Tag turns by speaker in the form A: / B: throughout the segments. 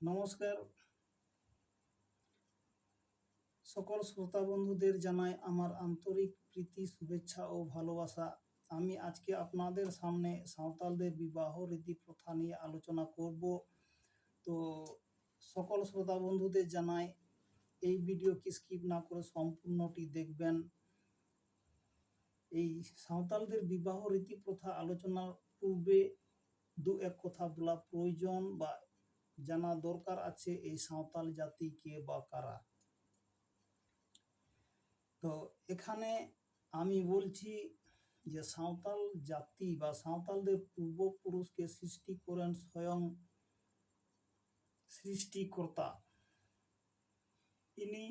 A: নমস্কার, সকল শ্রোতা বন্ধুদের জানাই আমার আন্তরিক প্রীতি, শুভেচ্ছা ও ভালোবাসা। আমি আজকে আপনাদের সামনে সাঁওতালদের বিবাহ রীতি প্রথা নিয়ে আলোচনা করব। তো সকল শ্রোতা বন্ধুদের জানাই এই ভিডিওকে স্কিপ না করে সম্পূর্ণটি দেখবেন। এই সাঁওতালদের বিবাহ রীতি প্রথা আলোচনার পূর্বে দু এক কথা বলা প্রয়োজন বা জানা দরকার আছে এই সাঁওতাল জাতি কে বা কারা। তো এখানে আমি বলছি যে সাঁওতাল জাতি বা সাঁওতালদের পূর্বপুরুষকে সৃষ্টি করেন স্বয়ং সৃষ্টিকর্তা। ইনি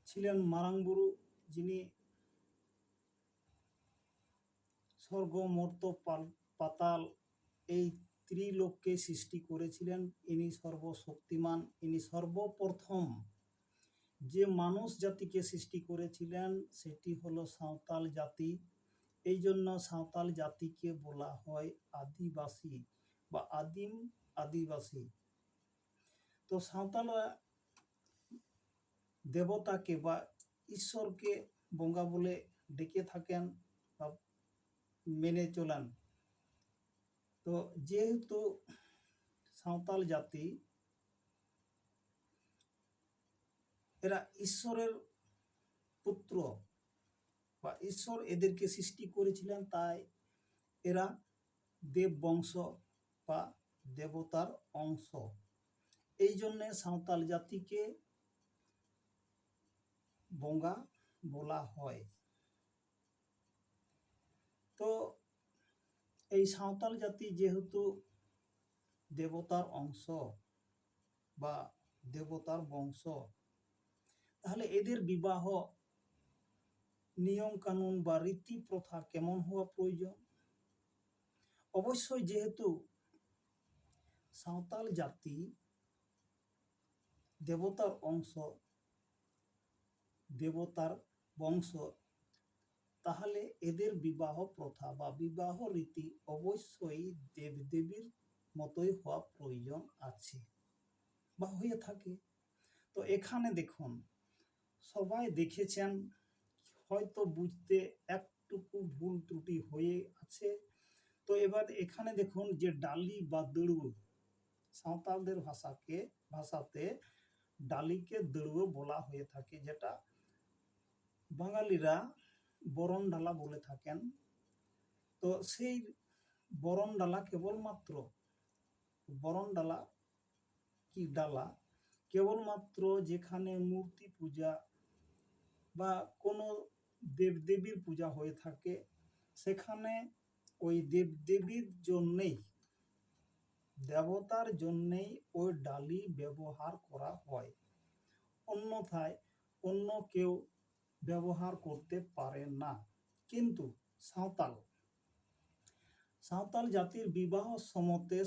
A: ছিলেন মারাংবুরু, যিনি স্বর্গ মর্ত্য পাতাল এই ত্রিলোককে সৃষ্টি করেছিলেন। ইনি সর্বশক্তিমান, ইনি সর্বপ্রথম যে মানুষ জাতিকে সৃষ্টি করেছিলেন সেটি হলো সাঁওতাল জাতি। এই জন্য সাঁওতাল জাতিকে বলা হয় আদিবাসী বা আদিম আদিবাসী। তো সাঁওতালরা দেবতাকে বা ঈশ্বরকে বঙ্গা বলে ডেকে থাকেন বা মেনে চলেন। তো যেহেতু সাঁওতাল জাতি এরা ঈশ্বরের পুত্র বা ঈশ্বর এদেরকে সৃষ্টি করেছিলেন, তাই এরা দেব বংশ বা দেবতার অংশ। এই জন্যে সাঁওতাল জাতিকে বঙ্গা বলা হয়। তো এই সাঁওতাল জাতি যেহেতু দেবতার অংশ বা দেবতার বংশ, তাহলে এদের বিবাহ নিয়ম কানুন বা রীতি প্রথা কেমন হওয়া প্রয়োজন? অবশ্যই যেহেতু সাঁওতাল জাতি দেবতার অংশ, দেবতার বংশ, তাহলে এদের বিবাহ প্রথা বা বিবাহ রীতি অবশ্যই দেবদেবীর মতোই হওয়া প্রয়োজন আছে বা হয়ে থাকে। তো এখানে দেখুন, সবাই দেখেছেন, হয়তো বুঝতে একটুকু ভুল ত্রুটি হয়ে আছে। তো এবার এখানে দেখুন যে ডালি বা দড়ুয়ো, সাঁওতালদের ভাষাতে ডালিকে দড়ুয়ো বলা হয়ে থাকে, যেটা বাঙালিরা বরণ ডালা বলে থাকেন। তো সেই বরণ ডালা কেবলমাত্র বরণ ডালা কি ডালা কেবলমাত্র যেখানে মূর্তি পূজা বা কোনো দেবদেবীর পূজা হয়ে থাকে সেখানে ওই দেবদেবীর জন্যেই, দেবতার জন্যেই ওই ডালি ব্যবহার করা হয়। অন্যথায় অন্য কেউ ব্যবহার করতে পারে না। কিন্তু সাঁওতাল জাতির বিবাহ সমতে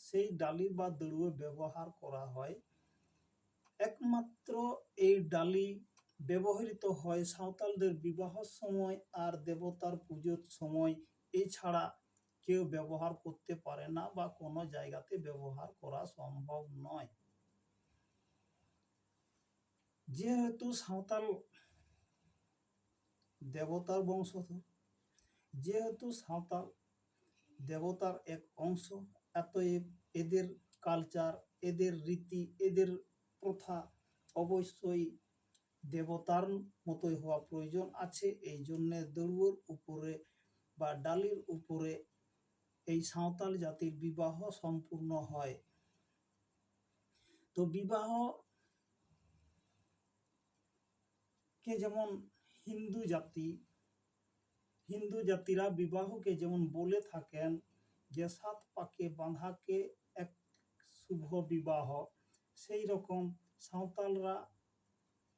A: সেই ডালি বা দড়ুয়ো ব্যবহার করা হয়। একমাত্র এই ডালি ব্যবহৃত হয় সাঁওতালদের বিবাহ সময় আর দেবতার পুজোর সময়। এছাড়া কেউ ব্যবহার করতে পারে না বা কোনো জায়গাতে ব্যবহার করা সম্ভব নয়। যেহেতু সাঁওতাল দেবতার বংশধর, যেহেতু সাঁওতাল দেবতার এক অংশ, অতএব এদের কালচার, এদের রীতি, এদের প্রথা অবশ্যই দেবতার মতোই হওয়া প্রয়োজন আছে। এই জন্যে দড়ুয়োর উপরে বা ডালির উপরে এই সাঁওতাল জাতির বিবাহ সম্পূর্ণ হয়। তো বিবাহ কে যেমন হিন্দু জাতিরা বিবাহকে যেমন বলে থাকেন যে 7 পাকে বাঁধাকে এক শুভ বিবাহ, সেই রকম সাঁওতালরা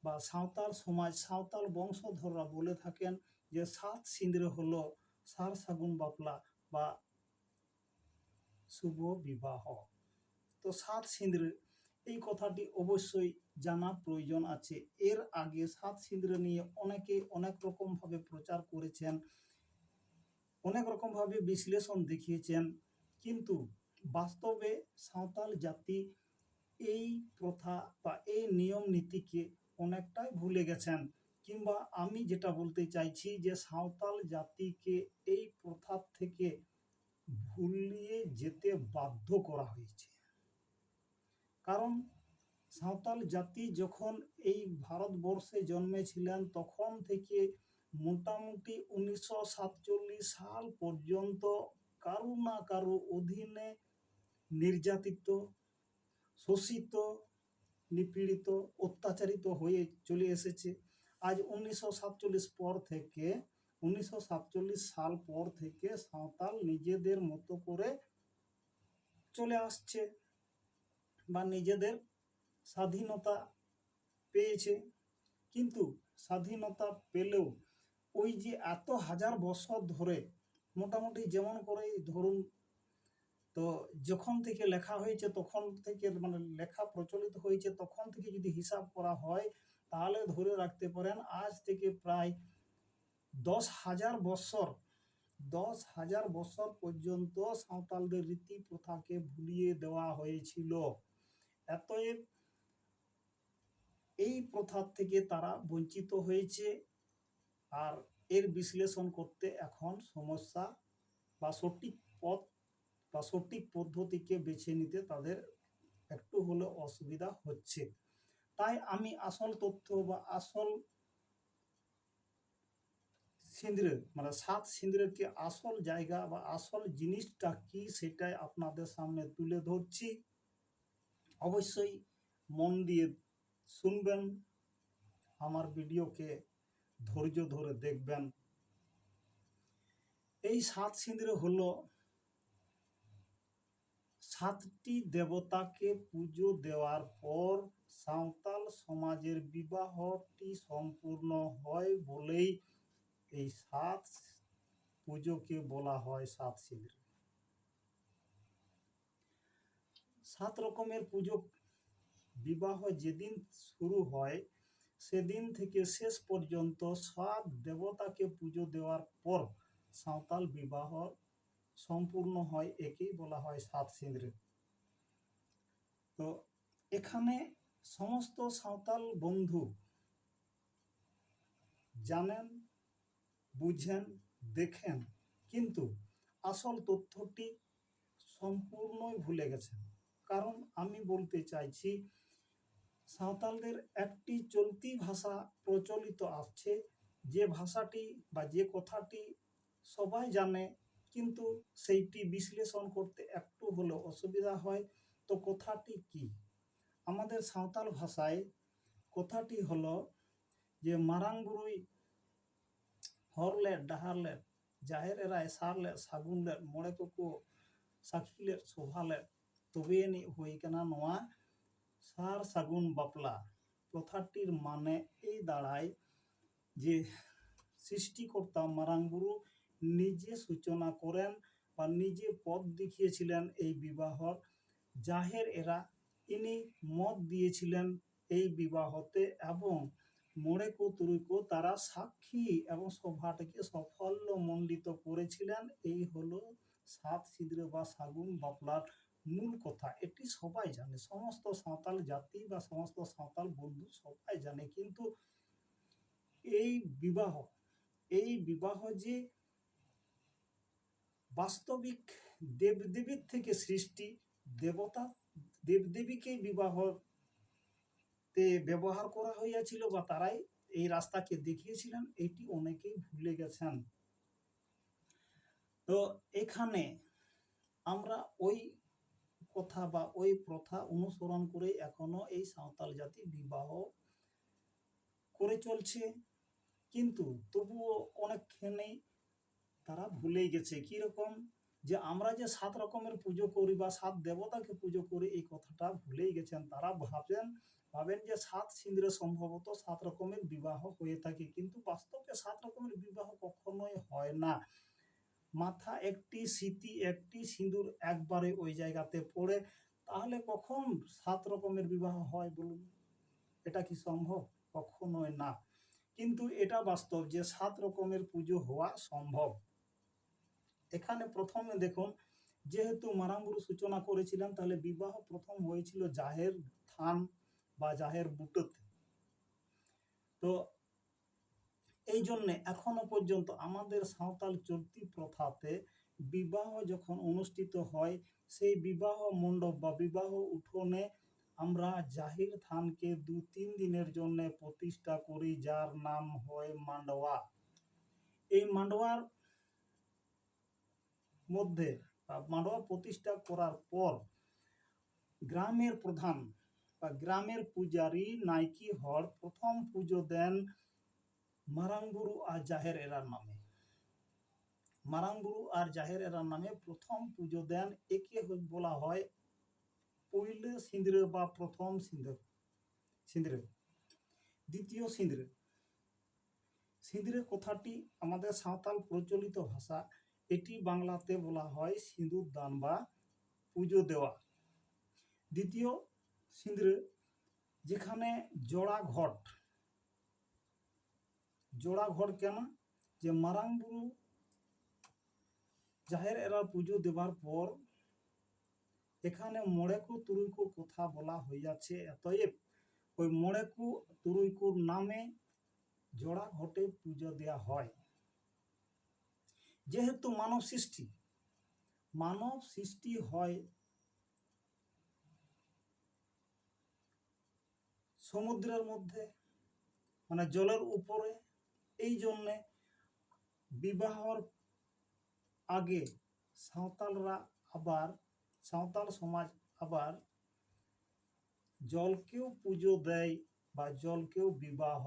A: বা সাঁওতাল সমাজ, সাঁওতাল বংশধররা বলে থাকেন যে 7 সিঁদরে হলো সার সাগুন বাপলা বা শুভ বিবাহ। তো 7 সিঁদরে এই কথাটি অবশ্যই জানা প্রয়োজন আছে। এর আগে 7 সিঁদরে নিয়ে অনেকে অনেক রকম ভাবে প্রচার করেছেন, অনেক রকম ভাবে বিশ্লেষণ দেখিয়েছেন, কিন্তু বাস্তবে সাঁওতাল জাতি এই প্রথা বা এই নিয়ম নীতিকে অনেকটাই ভুলে গেছেন, কিংবা আমি যেটা বলতে চাইছি যে সাঁওতাল জাতিকে এই প্রথা থেকে ভুলিয়ে যেতে বাধ্য করা হয়েছে। কারণ সাঁওতাল জাতি যখন এই ভারতবর্ষে জন্মেছিলেন তখন থেকে মোটামুটি 1947 সাল পর্যন্ত কারো না কারো অধীনে নির্যাতিত, শোষিত, নিপীড়িত, অত্যাচারিত হয়ে চলে এসেছে। আজ 1947 সাল পর থেকে সাঁওতাল নিজেদের মতো করে চলে আসছে বা নিজেদের স্বাধীনতা পেয়েছে। কিন্তু স্বাধীনতা পেলেও ওই যে এত হাজার বছর ধরে মোটামুটি যেমন করেই ধরুন, তো যখন থেকে লেখা হয়েছে তখন থেকে মানে লেখা প্রচলিত হয়েছে তখন থেকে যদি হিসাব করা হয় তাহলে ধরে রাখতে পারেন আজ থেকে প্রায় 10,000 বছর 10,000 বছর পর্যন্ত সাঁওতালদের রীতি প্রথাকে ভুলিয়ে দেওয়া হয়েছিল। অতএব এই প্রথা থেকে তারা বঞ্চিত হয়েছে। আর এর বিশ্লেষণ করতে এখন সমস্যা বা সঠিক পথ বা সঠিক পদ্ধতিকে বেছে নিতে তাদের একটু হলেও অসুবিধা হচ্ছে। তাই আমি আসল তথ্য বা আসল সিঁদুরে মানে সাত সিঁদুরের যে আসল জায়গা বা আসল জিনিসটা কি সেটাই আপনাদের সামনে তুলে ধরছি। অবশ্যই মন দিয়ে শুনবেন, আমার ভিডিওকে ধৈর্য ধরে দেখবেন। এই সাত সিঁদুরে হলো সাতটি দেবতাকে পুজো দেওয়ার পর সাঁওতাল সমাজের বিবাহটি সম্পূর্ণ হয় বলেই এই সাত পুজোকে বলা হয় সাত সিঁদুর। 7 রকমের পুজো বিবাহ যেদিন শুরু হয় সেদিন থেকে শেষ পর্যন্ত 7 দেবতাকে পুজো দেওয়ার পর সাঁওতাল বিবাহ সম্পূর্ণ হয়, একেই বলা হয় সাত সিঁদুর। তো এখানে সমস্ত সাঁওতাল বন্ধু জানেন, বুঝেন, দেখেন, কিন্তু আসল তথ্যটি সম্পূর্ণই ভুলে গেছেন। কারণ আমি বলতে চাইছি সাঁওতালদের একটি চলতি ভাষা প্রচলিত আছে, যে ভাষাটি বা যে কথাটি সবাই জানে কিন্তু সেইটি বিশ্লেষণ করতে একটু হলেও অসুবিধা হয়। তো কথাটি কি? আমাদের সাঁওতাল ভাষায় কথাটি হলো যে মারাং বুরুই হরলেট ডাহারলেট জাহের এরায় সারলেট সাগুনলেট মᱬᱮ ᱠᱚᱠᱚ ᱥᱟᱹᱠᱷᱤᱞᱮᱫ ᱥᱚᱵᱷᱟᱞᱮᱫ তবে আᱹᱱᱤᱡ ᱦᱩᱭ ᱠᱟᱱᱟ ᱱᱚᱣᱟ সার সাগুন বাপলা। কথাটির মানে এই দাঁড়ায় যে সৃষ্টিকর্তা মারাং বুরু নিজে সূচনা করেন বা নিজে পথ দেখিয়েছিলেন এই বিবাহর। জাহের এরা ইনি মত দিয়েছিলেন এই বিবাহতে এবং 'মᱬে কো তুরুই কো তারা সাক্ষী এবং সভাটাকে সাফল্যমণ্ডিত করেছিলেন। এই হলো সাত সিঁদুরে বা সাগুন বাপলার মূল কথা। এটি সবাই জানে, সমস্ত সাঁওতাল জাতি বা সমস্ত সাঁওতাল বন্ধু সবাই জানে। কিন্তু এই বিবাহ যে বাস্তবিক দেবদেবীর থেকে সৃষ্টি, দেবতা দেবদেবীকে বিবাহতে ব্যবহার করা হইয়াছিল বা তারাই এই রাস্তাকে দেখিয়েছিলেন, এটি অনেকেই ভুলে গেছেন। তো এখানে আমরা ওই কথা বা ওই প্রথা অনুসরণ করে এখনো এই সাঁওতাল জাতি বিবাহ করে চলছে। কিন্তু তবুও অনেকখানি তারা ভুলেই গেছে। কিরকম? যে আমরা যে 7 রকমের পুজো করি বা 7 দেবতাকে পুজো করি এই কথাটা ভুলেই গেছেন। তারা ভাবেন যে 7 সিঁদুরে সম্ভবত 7 রকমের বিবাহ হয়ে থাকে। কিন্তু বাস্তবে 7 রকমের বিবাহ কখনোই হয় না। মাথা একটি, স্মৃতি একটি, সিঁদুর একবারে ওই জায়গাতে পড়ে, তাহলে কখন 7 রকমের বিবাহ হয় বলুন? এটা কি সম্ভব? কখনোই না। কিন্তু এটা বাস্তব যে 7 রকমের পুজো হওয়া সম্ভব। এখানে প্রথমে দেখুন যেহেতু মারাং বুরু সূচনা করেছিলেন, তাহলে বিবাহ প্রথম হয়েছিল জাহের থান বা জাহের বুটোতে। তো এই জন্যে এখনো পর্যন্ত আমাদের সাঁওতাল চলতি প্রথাতে বিবাহ যখন অনুষ্ঠিত হয়, সেই বিবাহ মণ্ডপ বা বিবাহ উঠোনে আমরা জাহির থানকে 2-3 দিনের জন্য প্রতিষ্ঠা করি, যার নাম হয় মান্ডওয়া। এই মান্ডওয়ার মধ্যে মান্ডওয়া প্রতিষ্ঠা করার পর গ্রামের প্রধান বা গ্রামের পূজারী নাইকি হর প্রথম পুজো দেন মারাং বুরু আর জাহের এরার নামে। মারাং বুরু আর জাহের এরার নামে প্রথম পুজো দেন। একে বলা হয় পৈলে সিঁদরে বা প্রথম সিঁদরে। দ্বিতীয় সিঁদরে। সিঁদরে কথাটি আমাদের সাঁওতাল প্রচলিত ভাষা। এটি বাংলাতে বলা হয় সিঁদুর দান বা পুজো দেওয়া। দ্বিতীয় সিঁদরে, যেখানে জোড়া ঘট কেন, যে মারাং বুরু জাহের এরা পুজো দেবার পর এখানে মড়েকু তুরুইকুর কথা বলা হইয়াছে, অতএব ওই মড়েকু তুরুইকুর নামে জোড়া ঘটে পুজো দেওয়া হয়। যেহেতু মানব সৃষ্টি হয় সমুদ্রের মধ্যে, মানে জলের উপরে, এই জন্যে বিবাহর আগে সাঁওতাল সমাজ আবার জলকেও পুজো দেয় বা জলকেও বিবাহ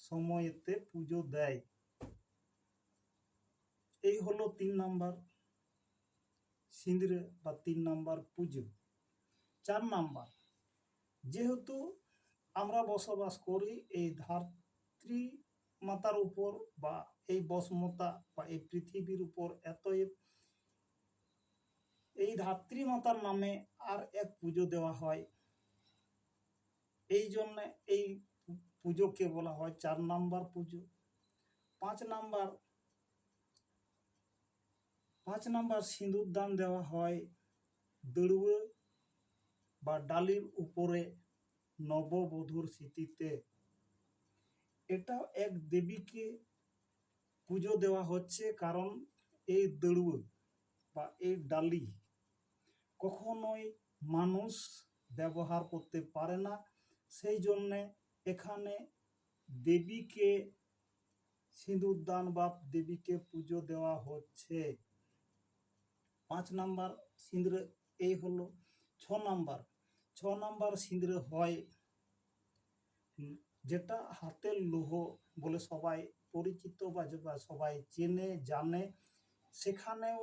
A: সময়তে পুজো দেয়। এই হলো 3 নাম্বার সিঁদরে বা 3 নাম্বার পুজো। 4 নাম্বার, যেহেতু আমরা বসবাস করি এই ধাত্রী মাতার উপর বা এই বসমতা বা এই পৃথিবীর উপর, অতএব এই ধাত্রী মাতার নামে আর এক পুজো দেওয়া হয়। এই জন্য এই পুজোকে বলা হয় 4 নাম্বার পুজো। 5 নাম্বার সিঁদুর দান দেওয়া হয় দড়ুয়ে বা ডালির উপরে নববধূর স্মৃতিতে। এটা এক দেবীকে পুজো দেওয়া হচ্ছে, কারণ এই দড়ুয়ে বা এই ডালি কখনোই মানুষ ব্যবহার করতে পারে না, সেই জন্যে এখানে দেবীকে সিঁদুর দান বা দেবীকে পুজো দেওয়া হচ্ছে। 5 নাম্বার সিঁদরে এই হলো। 6 নাম্বার সিঁদরে হয় যেটা হাতের লৌহ বলে সবাই পরিচিত বা সবাই চেনে জানে। সেখানেও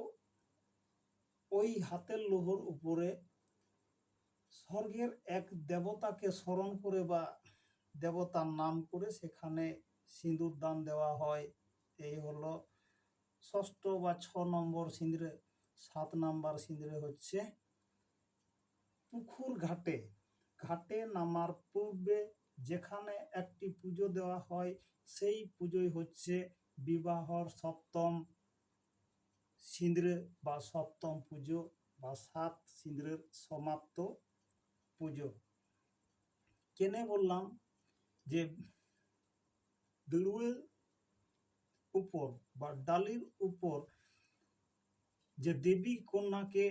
A: ওই হাতের লৌহর উপরে স্বর্গের এক দেবতাকে স্মরণ করে বা দেবতার নাম করে সেখানে সিঁদুর দান দেওয়া হয়। এই হলো 6 বা 6 নম্বর সিঁদরে। 7 নাম্বার সিঁদরে হচ্ছে পুকুর ঘাটে নামার পূর্বে যেখানে একটি পুজো দেওয়া হয়, সেই পুজোই হচ্ছে বিবাহর 7ম সিঁদরে বা 7ম পুজো বা 7 সিঁদরের সমাপ্ত পুজো। কেনে বললাম যে দড়ুয়ের উপর বা ডালির উপর যে দেবী কন্যাকে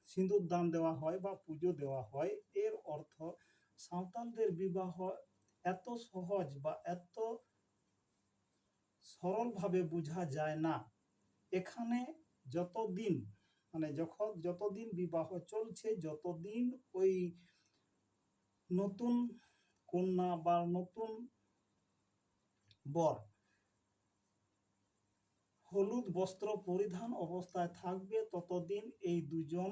A: সিঁদুর দান দেওয়া হয় বা পুজো দেওয়া হয়, এর অর্থ সাঁওতালদের বিবাহ এত সহজ বা এত সরলভাবে বোঝা যায় না। এখানে যতদিন বিবাহ চলছে, যতদিন ওই নতুন কন্যা বা নতুন বর হলুদ বস্ত্র পরিধান অবস্থায় থাকবে, ততদিন এই দুজন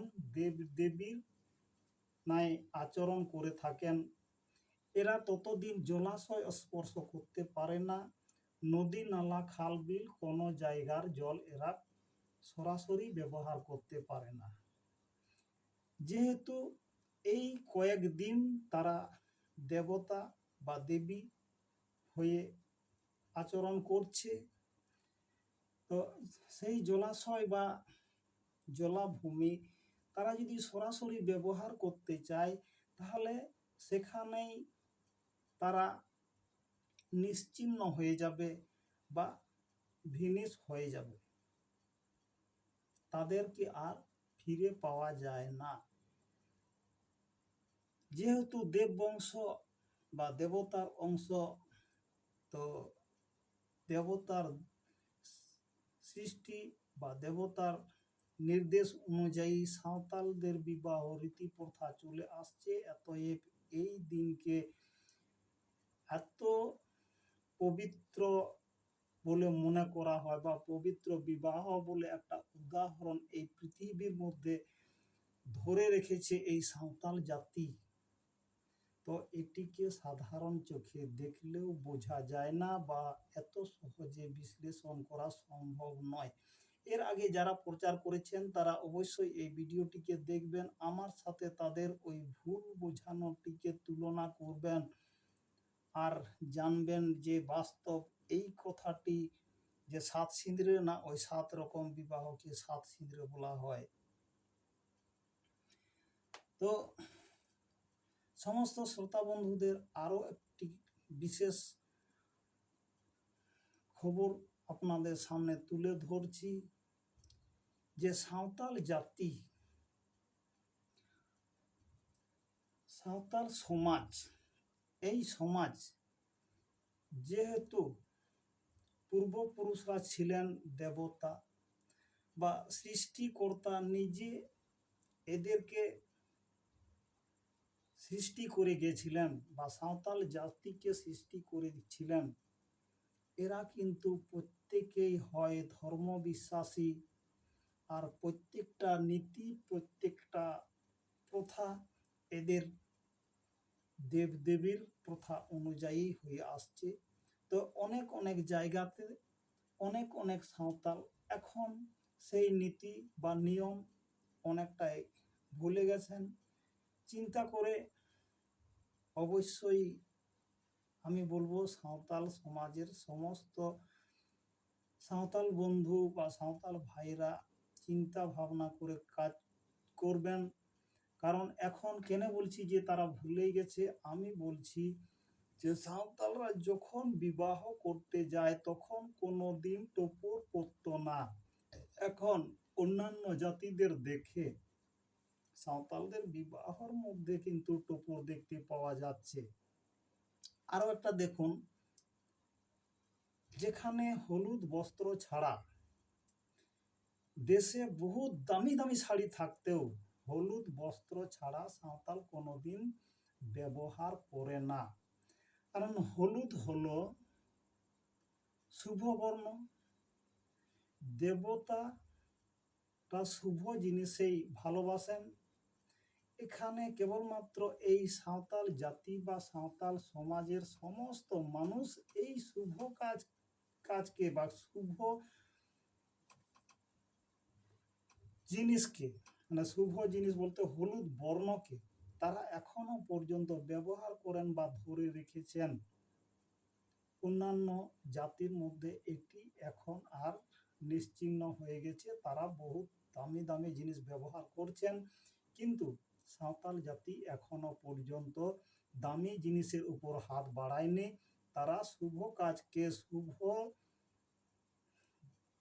A: দেবীর ন্যায় আচরণ করে থাকেন। এরা ততদিন জলাশয় স্পর্শ করতে পারে না, নদী নালা খাল বিল কোনো জায়গার জল এরা সরাসরি ব্যবহার করতে পারে না। যেহেতু এই কয়েকদিন তারা দেবতা বা দেবী হয়ে আচরণ করছে, তো সেই জলাশয় বা জলাভূমি তারা যদি সরাসরি ব্যবহার করতে চায় তাহলে সেখানেই তারা নিশ্চিহ্ন হয়ে যাবে বা ভিনিশ হয়ে যাবে, তাদেরকে আর ফিরে পাওয়া যায় না। যেহেতু দেববংশ বা দেবতার অংশ, তো দেবতার সৃষ্টি বা দেবতার নির্দেশ অনুযায়ী সাঁওতালদের বিবাহ রীতি প্রথা চলে আসছে। অতএব এই দিনকে এত পবিত্র বলে মনে করা হয় বা পবিত্র বিবাহ বলে একটা উদাহরণ এই পৃথিবীর মধ্যে ধরে রেখেছে এই সাঁওতাল জাতি। তো এটিকে সাধারণ চোখে দেখলেও বোঝা যায় না বা এত সহজে বিশ্লেষণ করা সম্ভব নয়। এর আগে যারা প্রচার করেছেন তারা অবশ্যই এই ভিডিওটিকে দেখবেন, আমার সাথে তাদের ওই ভুল বোঝানোটিকে তুলনা করবেন আর জানবেন যে বাস্তব এই কথাটি যে 7 সিঁদুরে না, ওই 7 রকম বিবাহকে 7 সিঁদুরে বলা হয়। তো সমস্ত শ্রোতা বন্ধুদের আরো একটি বিশেষ খবর আপনাদের সামনে তুলে ধরছি যে সাঁওতাল জাতি, সাঁওতাল সমাজ, এই সমাজ যেহেতু পূর্বপুরুষরা ছিলেন দেবতা বা সৃষ্টিকর্তা নিজে এদেরকে সৃষ্টি করে গেছিলেন বা সাঁওতাল জাতিকে সৃষ্টি করেছিলেন, এরা কিন্তু প্রত্যেকেই হয় ধর্ম বিশ্বাসী আর প্রত্যেকটা নীতি প্রত্যেকটা প্রথা এদের দেবদেবীর প্রথা অনুযায়ী হয়ে আসছে। তো অনেক অনেক জায়গাতে অনেক অনেক সাঁওতাল এখন সেই নীতি বা নিয়ম অনেকটাই ভুলে গেছেন। চিন্তা করে অবশ্যই আমি বলবো সাঁওতাল সমাজের সমস্ত সাঁওতাল বন্ধু বা সাঁওতাল ভাইরা চিন্তা ভাবনা করে কাজ করবেন। কারণ এখন কেন বলছি যে তারা ভুলে গেছে, আমি বলছি যে সাঁওতালরা যখন বিবাহ করতে যায় তখন কোনোদিন টোপর পরতো না। এখন অন্যান্য জাতিদের দেখে সাঁওতালদের বিবাহর মধ্যে কিন্তু টোপর দেখতে পাওয়া যাচ্ছে। আরো একটা দেখুন, যেখানে হলুদ বস্ত্র ছাড়া দেশে বহু দামি দামি শাড়ি থাকতেও হলুদ বস্ত্র ছাড়া সাঁওতাল কোনোদিন ব্যবহার করে না। কারণ হলুদ হলো শুভ বর্ণ, দেবতাটা শুভ জিনিসেই ভালোবাসেন। এখানে কেবলমাত্র এই সাঁওতাল জাতি বা সাঁওতাল সমাজের সমস্ত মানুষ এই শুভ কাজকে বা শুভ জিনিসকে, মানে শুভ জিনিস বলতে হলুদ বর্ণকে তারা এখনো পর্যন্ত ব্যবহার করেন বা ধরে রেখেছেন। অন্যান্য জাতির মধ্যে এটি এখন আর নিশ্চিহ্ন হয়ে গেছে, তারা বহু দামি দামি জিনিস ব্যবহার করছেন, কিন্তু সাঁওতাল জাতি এখনো পর্যন্ত দামি জিনিসের উপর হাত বাড়ায়নি। তারা শুভ কাজকে শুভ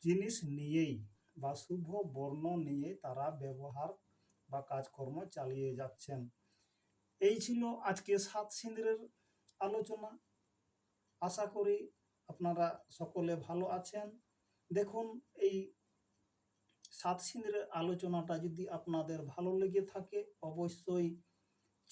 A: জিনিস নিয়েই বা শুভ বর্ণ নিয়ে তারা ব্যবহার বা কাজকর্ম চালিয়ে যাচ্ছেন। এই ছিল আজকে 7 সিঁদুরের আলোচনা। আশা করি আপনারা সকলে ভালো আছেন। দেখুন, এই 7 সিঁদুরের আলোচনাটা যদি আপনাদের ভালো লেগে থাকে অবশ্যই